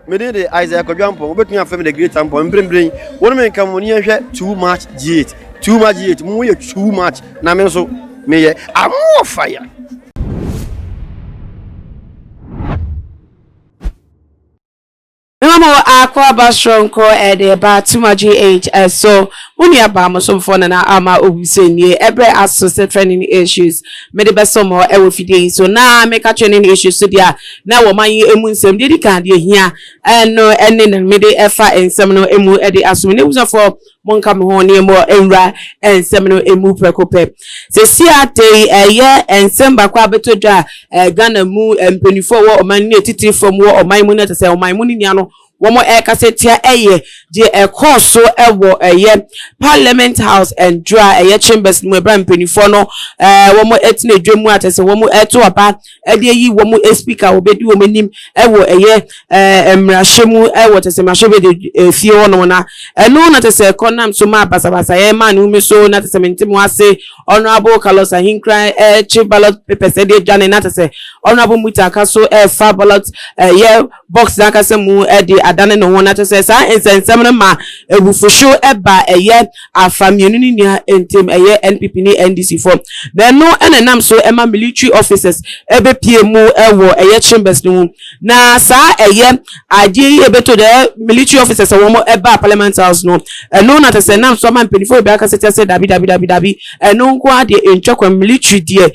Me did the Isaac Jumpo, but me family the great sample and bring one man come when you too much G8, too much G8, more too much. Namen so me I'm more fire. Mamo akwa basronko ede ba tuma GH so muni aba mo so mfo na ama obusenie ebre associate training issues me de beso mo e wo fidie so na me ka training issues so dia na wo man emu nsem de kan de hia no ene na me de efa ensem no emu e de aso ne busa for monka me ho ne mo enra ensem no emu prekope se si ate eye ensem ba kwa betodwa Ghana mu empenifo wo oman ne titiri from wo oman mu na tese oman mu ni no womo kasetia eye je ekoso ewo eye Parliament House and dry eye chambers mu ebra mpenifo no womo etine dwemu atese womo eto aba ede yi womo speaker obedi womo nim ewo eye emrahwemu ewo tese mahwebe de fie wono na eno na tese konam so ma basabasa ye ma no mi so na tese mentimu ase honorable Carlos Ahinkran chief ballot papers de dwane na tese honorable Mutaka so fa ballot ye box na kase mu de adane no wona tese sa ensensem no ma ebufusho eba eye afamienu ni nia entem eye NPP ni NDC for then no enenam so ema military officers ebe pie mu ewo eye chambers no na sa eye ade ebeto the military officers womo eba Parliament House no no na tese nam so man penifo ebe aka se dabi no nko ade enchokwa military die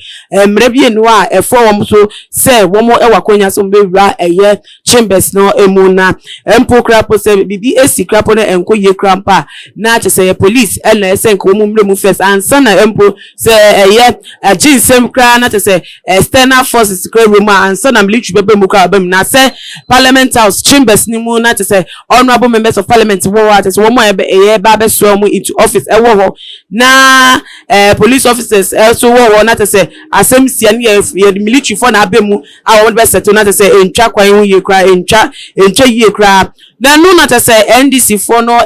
mrebie no a efo womo so se womo ewa konya so mbewura eye chambers no emu na empo krapo se bibi esi krapo no enko ye krampa na tese police ena esenko womo mremu first ansa na empo se eye aginsem kra na tese external forces kra ruma ansa na military bebe mu kra bem na se Parliament House chambers ni mu na tese honorable members of parliament wo tese womo eye ba be so mu into office ewo ho na police officers also wo na tese asem sia ni ye military for na abemu a wo be settle na tese entwa kwan hu ye kra entwa ye kra na no na tese NDC for no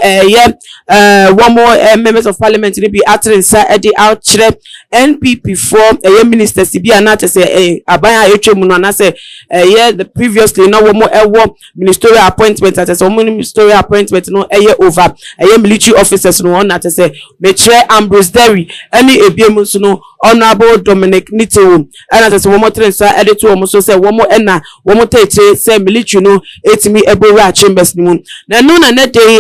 womo members of parliament ni bi atrensa e dey out chere NPP for ministers bi na tese aban etwemu no na se the previously no womo ewo ministerial appointment tese womo ministerial appointment no over military officers no na tese me chere Ambrose Derry any ebiemu so no honorable Dominic Nito and tese womo trensa e dey to womo so se womo na womo teche se military no etimi ebora chambers ni na no na ne dey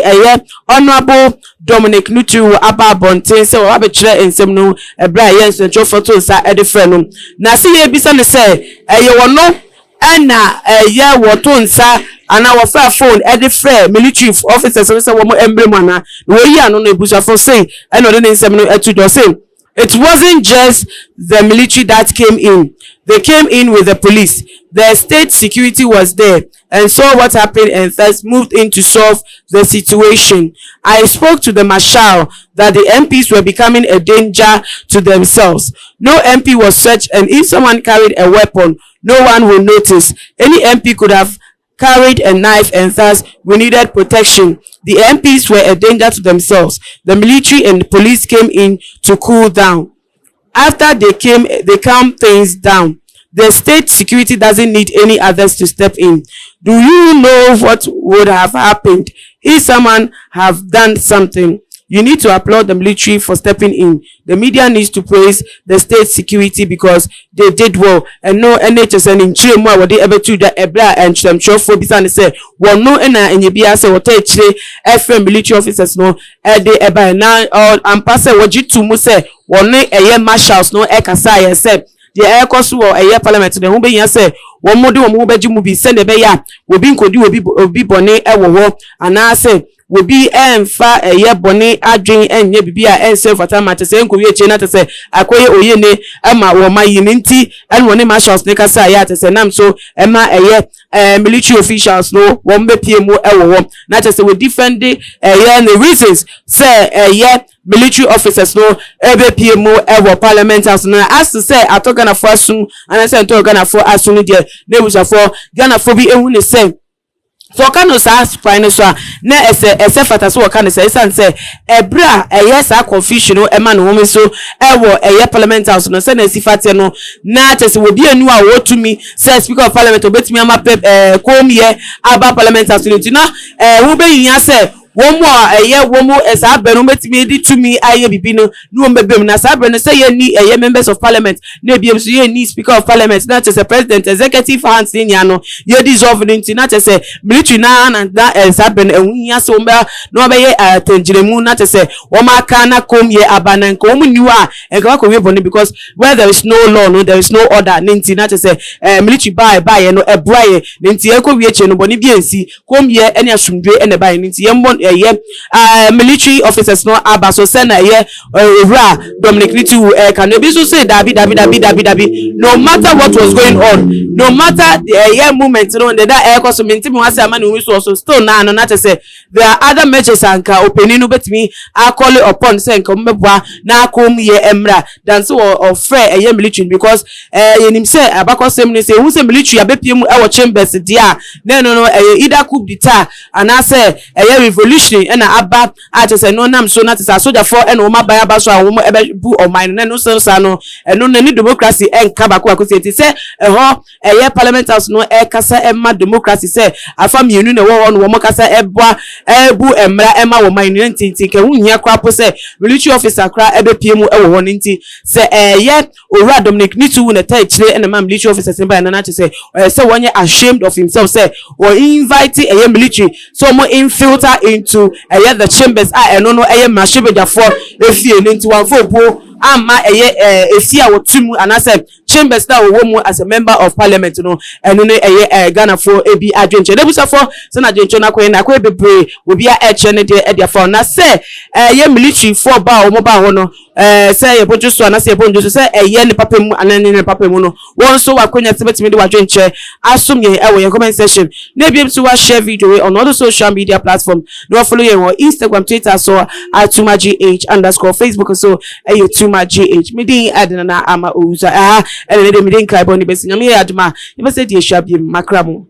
honorable Dominic Nito aba bonten se wa be chere ensem no ebra yenso cho photo sa e dey friend no na se ye bisa ne se wono na ye woto nsa ana wo fa phone e dey friend military officers so womo emblem ana no yi anu no ebusa for say e no dey nsem no etu do say it wasn't just the military that came in. They came in with the police. The state security was there and saw what happened and thus moved in to solve the situation. I spoke to the marshal that the MPs were becoming a danger to themselves. No MP was searched, and if someone carried a weapon, no one will notice. Any MP could have carried a knife and thus we needed protection. The MPs were a danger to themselves. The military and the police came in to cool down. After they calmed things down. The state security doesn't need any others to step in. Do you know what would have happened if someone have done something? You need to applaud the military for stepping in. The media needs to praise the state security because they did well. And no NHS and in Chile what they ever do that ebra and I'm sure for bisa say well no ena enyebia say what Chile FM military officers no they eba na or ampase wajitu mu say one eye marshals no e kasa ye say the air cost war eye parliament the hu be yan say one mode wo beji mu bi send be ya obi nkodi obi bone e wo ho ana say we be emfa eye bone adwen enye bibia ense fata mate se nkowie che na tese akoye oye ne ama wo mayi nti en woni marshals ne kasa ya tese nam so ema eye military officials no wo mbepie mu ewo wo na tese we defend eye the reasons say eye military officers no ebepie mu ewo Parliament House no as to say atogana for asun and say atogana for asun de na busa for Ghana for bi ehu ne say for kano sa spine so na ese fata so kan say say ebra yes a confusion no e ma no wo so wo parliament house no say na sifate no na tese wo bi anu a wo tumi say speaker of parliament obetumi ama kom ye aba parliament house no na wo be yin say wo mo wo mo esa benu betimi di tumi aye bibi no no mbebem na sa benu say ye ni members of parliament na biem so ye ni speaker of parliament na tese president executive hands ni no ye dissolve nti na tese military na esa benu ehun so mba no be ye tanjiremu na tese wo maka na kom ye abanan ko mu niwa enka ko we bonu because where there is no law no there is no order nti na tese military buy ye no ebraye nti e ko wie che no bonu bi ensi kom ye ene asumdwe ene buy nti ye military officers no abaso sena ye ra Dominic Nitu can be so say dabi no matter what was going on, no matter the movement no that cause minti mo ase amani we so still na no na say there are other measures anka openi no betimi I call it upon say nka mbeboa na akom ye emra than so of fair military because yenim say abakosem ni say who say military abepiem e wo chambers dia no either coup d'etat and I say revolution ena aba ati say no nam so na tisa soldier for ena o mabaya ba so a wo ebe bu o mine na no so sa no eno na ni democracy enka ba ko akosi ti say parliament house no kasa emma democracy say afa mienu na wo no wo kasa eboa ebu emra emma wo mine ntinti ke hunhia krapo say military officer kra ebe piemu e wo nti say owura Dominic Nitu na tai chire ena ma military officer semba na ti say wonye ashamed of himself say or invite military so mo infiltrate into the chambers no mashibeja for efie nti wan fo po ama efia wotumu anase chambers na wo mu as a member of parliament no eno ne Ghana for ebi adwenche debusa for se na adwenche na kwa bebre obi a eche ne de for na se military for ba o mo ba ho no say ye bojo so anase ye bonjo so say ne papa mu anane ne papa mu no won so wakonya sebetimi de wadwenche asum ye ye comment section na bi so wa share video on all the social media platform no follow ye on Instagram, Twitter so @tumagh_ Facebook so @tumagh me din adena ama ouza ene de me din kai boni besi nyame aduma e be se die hwa bi makramo